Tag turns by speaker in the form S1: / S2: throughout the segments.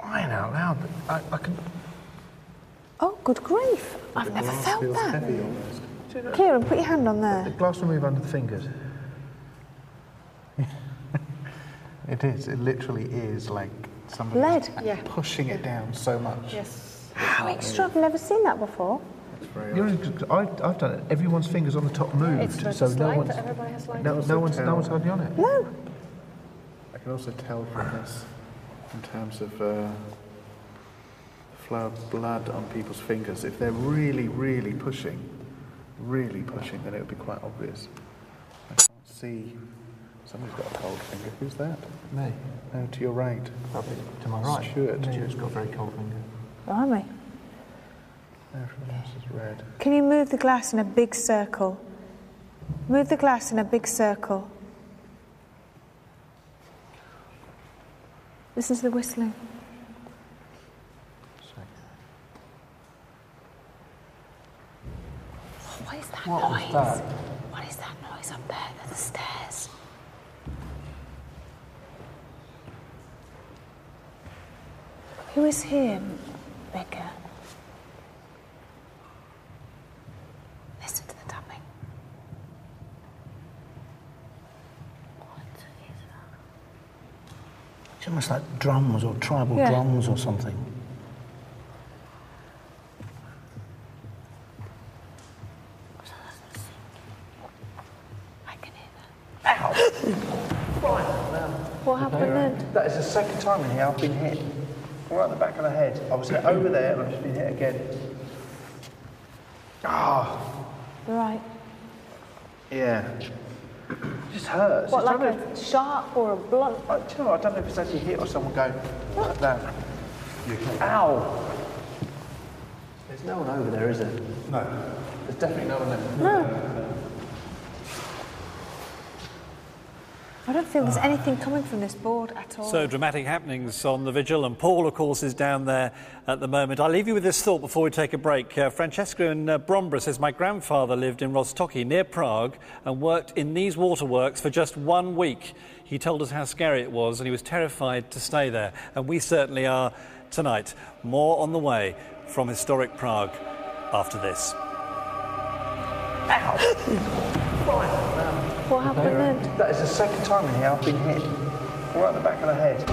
S1: Crying out loud. I can...
S2: Oh, good grief. I've never felt
S3: feels
S2: that.
S3: heavy almost.
S2: Kieran, put your hand on there.
S1: The glass will move under the fingers.
S3: It is. It literally is like somebody's
S2: Lead.
S3: pushing it down so much.
S2: Yes. How extra. I've never seen that before.
S3: It's very odd.
S1: I've done it. Everyone's fingers on the top moved, so no one's...
S4: Everybody has light.
S1: No one's hardly on it.
S2: No.
S3: I can also tell from this, in terms of flow of blood on people's fingers, if they're really, really pushing, then it would be quite obvious. I can't see. Somebody's got a cold finger. Who's that?
S1: Me.
S3: No, to your right.
S1: Probably to my right.
S3: Stuart.
S1: Stuart's got a very cold finger.
S2: Blimey.
S3: Everyone else is red.
S2: Can you move the glass in a big circle? Move the glass in a big circle. Listen to the whistling. What is that noise? What is that noise up there? There's the stairs. Who is here, Becca? Listen to the tapping. What is that?
S1: It's almost like drums or tribal drums or something.
S2: I can hear that. What happened then?
S1: That is the second time in here I've been hit. Right at the back of the head. I was hit over there and I've just been hit again. Ah.
S2: Right.
S1: Yeah. It just hurts.
S2: What,
S1: It's
S2: like a sharp or a blunt?
S1: do you know what? I don't know if it's actually hit or someone going like that. Ow! There's no one over there, is there?
S3: No.
S1: There's definitely no one there.
S2: No. I don't feel there's anything coming from this board at all.
S5: So dramatic happenings on the vigil, and Paul, of course, is down there at the moment. I'll leave you with this thought before we take a break. Francesca in Bromborough says, my grandfather lived in Roztoki, near Prague, and worked in these waterworks for just 1 week. He told us how scary it was, and he was terrified to stay there. And we certainly are tonight. More on the way from historic Prague after this.
S2: What happened then?
S1: That is the second time in here I've been hit. Right at the back of the head.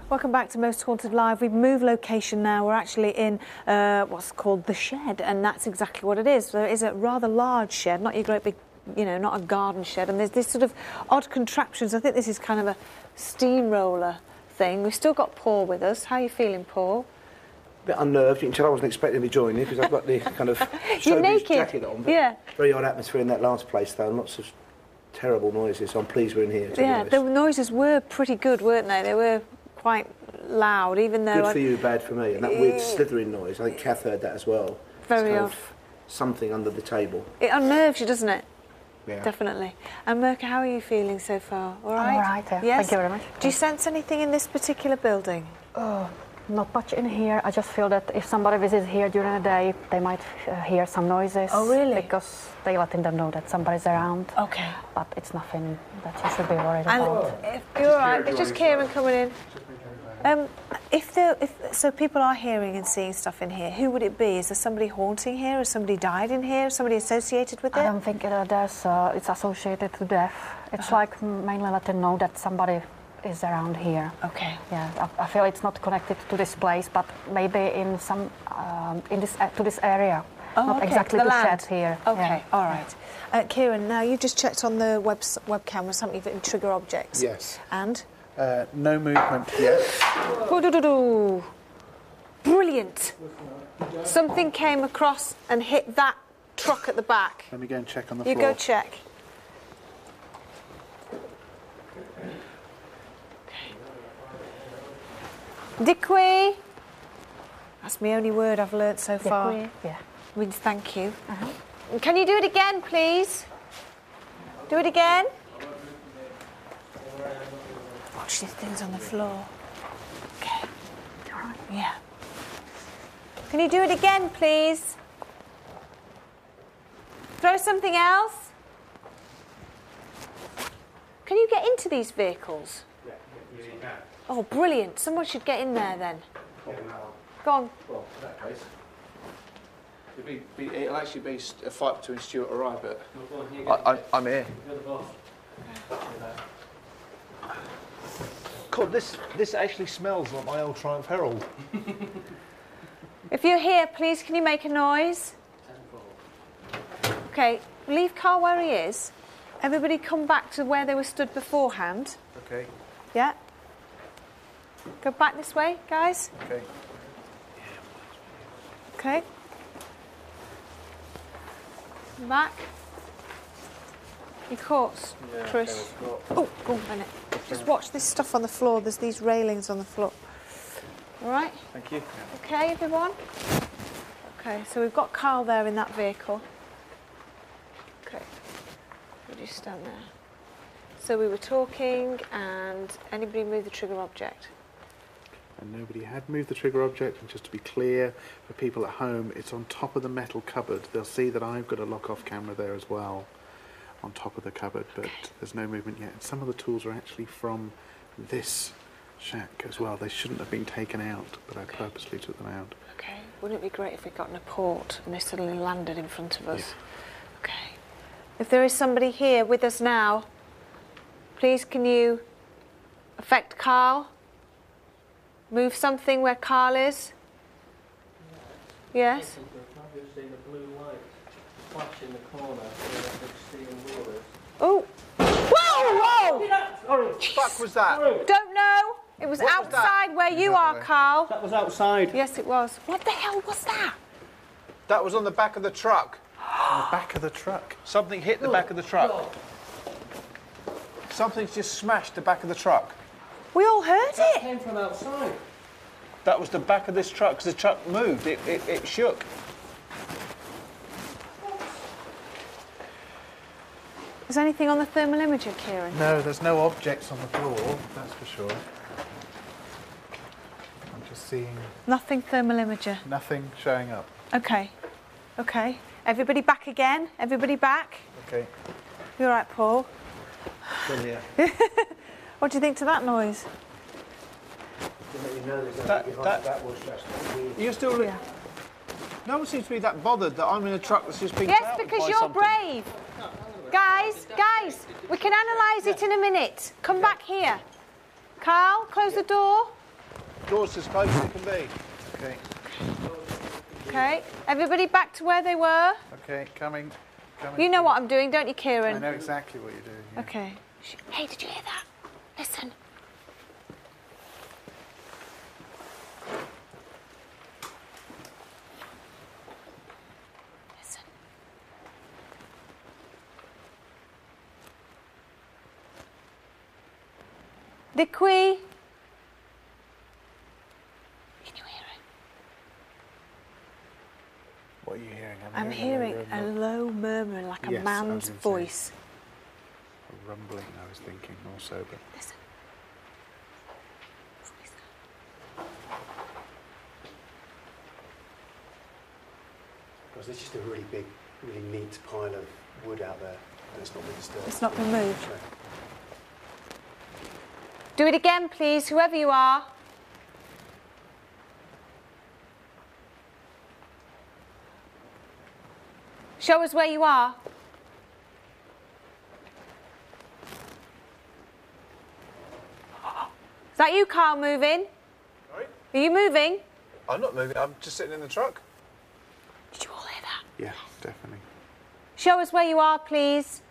S2: Welcome back to Most Haunted Live. We've moved location now. We're actually in what's called the shed, and that's exactly what it is. So it is a rather large shed, not your great big, not a garden shed. And there's this sort of odd contraptions. I think this is kind of a steamroller thing. We've still got Paul with us. How are you feeling, Paul?
S6: A bit unnerved. You can tell I wasn't expecting to join you because I've got the kind of showbiz jacket on. But very odd atmosphere in that last place, though, and lots of terrible noises. So I'm pleased we're in here.
S2: Yeah, the noises were pretty good, weren't they? They were quite loud, even though...
S6: Good for you, bad for me. And that weird slithering noise, I think Kath heard that as well.
S2: Very odd.
S6: Something under the table.
S2: It unnerves you, doesn't it?
S6: Yeah.
S2: Definitely. And Mirka, how are you feeling so far? All right?
S4: I'm all right, yeah.
S2: Yes?
S4: Thank you very much.
S2: Do you sense anything in this particular building?
S4: Not much in here. I just feel that if somebody visits here during the day, they might hear some noises.
S2: Oh, really?
S4: Because they're letting them know that somebody's around.
S2: Okay.
S4: But it's nothing that you should be worried about.
S2: And if you're all right, it's just Kieran coming in. So people are hearing and seeing stuff in here, who would it be? Is there somebody haunting here? Has somebody died in here? Somebody associated with it?
S4: I don't think it's associated to death. It's like mainly let them know that somebody is around here.
S2: Okay.
S4: Yeah, I feel it's not connected to this place, but maybe in some to this area. Not exactly
S2: the
S4: to
S2: land.
S4: shed here.
S2: Okay,
S4: Yeah.
S2: all right. Kieran, now you've just checked on the web cameras, haven't you, for trigger objects?
S3: Yes.
S2: And?
S3: No movement yet.
S2: Brilliant. Something came across and hit that truck at the back.
S3: Let me go and check on the
S2: You
S3: floor.
S2: go check. Děkuji. That's my only word I've learnt so far.
S4: Děkuji. Yeah.
S2: Means thank you. Can you do it again, please? Do it again. Watch these things on the floor. Okay. All right. Yeah. Can you do it again, please? Throw something else. Can you get into these vehicles?
S1: Yeah, you can.
S2: Oh, brilliant. Someone should get in there then. Go on.
S1: Well, in that case, it'll actually be a fight between Stuart or I, but I'm here.
S5: You're the boss.
S1: God, this actually smells like my old Triumph Herald.
S2: If you're here, please, can you make a noise? Okay, leave Carl where he is. Everybody come back to where they were stood beforehand.
S1: Okay.
S2: Yeah. Go back this way, guys.
S1: Okay.
S2: Okay. Back. Your course, Chris. Oh, go on a minute. Just watch this stuff on the floor. There's these railings on the floor. All right?
S1: Thank you.
S2: Okay, everyone? Okay, so we've got Carl there in that vehicle. Okay. Would you stand there? So we were talking, and anybody move the trigger object?
S3: And nobody had moved the trigger object, and just to be clear for people at home, it's on top of the metal cupboard. They'll see that I've got a lock-off camera there as well, on top of the cupboard, but there's no movement yet. And some of the tools are actually from this shack as well. They shouldn't have been taken out, but I purposely took them out.
S2: Okay. Wouldn't it be great if we'd gotten a port and they suddenly landed in front of us?
S3: Yeah.
S2: Okay. If there is somebody here with us now, please can you affect Carl? Move something where Carl is? Yes?
S7: I've just seen a blue light flash in the corner where I could see the wheelers.
S2: Oh! Whoa! Whoa!
S1: What the fuck was that?
S2: Don't know. It was
S1: What was
S2: outside where you are, Carl.
S5: That was outside.
S2: Yes, it was. What the hell was that?
S1: That was on the back of the truck.
S3: On the back of the truck.
S1: Something hit the back of the truck. Something's just smashed the back of the truck.
S2: We all heard
S7: It
S2: it.
S7: came from outside.
S1: That was the back of this truck, because the truck moved. It shook.
S2: Is there anything on the thermal imager, Kieran?
S3: No, there's no objects on the floor, that's for sure. I'm just seeing
S2: Nothing thermal imager.
S3: nothing showing up.
S2: Okay. Okay. Everybody back again. Everybody back.
S3: Okay.
S2: You all right, Paul?
S1: Still here.
S2: What do you think to that noise?
S1: You're still...
S2: Yeah.
S1: No one seems to be that bothered that I'm in a truck that's just been
S2: Yes,
S1: clouted
S2: because
S1: by
S2: you're
S1: something.
S2: brave. Guys, we can analyse it in a minute. Come back here. Carl, close the door.
S1: Door's as close as it can be.
S3: Okay.
S2: Okay. Everybody back to where they were.
S3: Okay, coming.
S2: You know what I'm doing, don't you,
S3: I
S2: Kieran?
S3: know exactly what you're doing. Yeah.
S2: Okay. Hey, did you hear that? Listen. Listen. Can you hear it?
S3: What are you hearing?
S2: I'm hearing a low murmur like a
S3: Yes, I
S2: man's
S3: was gonna say.
S2: voice.
S3: A rumbling, I was thinking also, but
S2: Listen.
S8: Because there's just a really big, really neat pile of wood out there, and it's not been disturbed.
S2: It's not been moved.
S8: No.
S2: Do it again, please, whoever you are. Show us where you are. Is that you, Carl, moving?
S1: Sorry?
S2: Are you moving?
S1: I'm not moving. I'm just sitting in the truck.
S2: Did you all hear that?
S3: yeah, definitely.
S2: Show us where you are, please.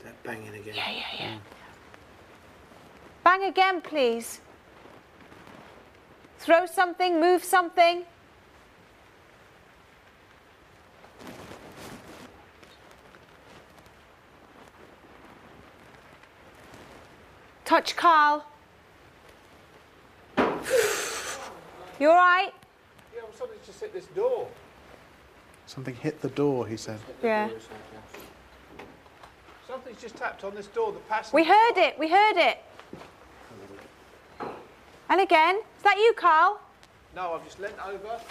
S6: They're banging again.
S2: Yeah. Bang again, please. Throw something, move something. Touch Carl. You all right?
S1: Yeah, well, something's just hit this door.
S3: Something hit the door, he said.
S2: Yeah.
S1: Something's just tapped on this door. The passenger...
S2: We heard it. And again. Is that you, Carl?
S1: No, I've just leant over.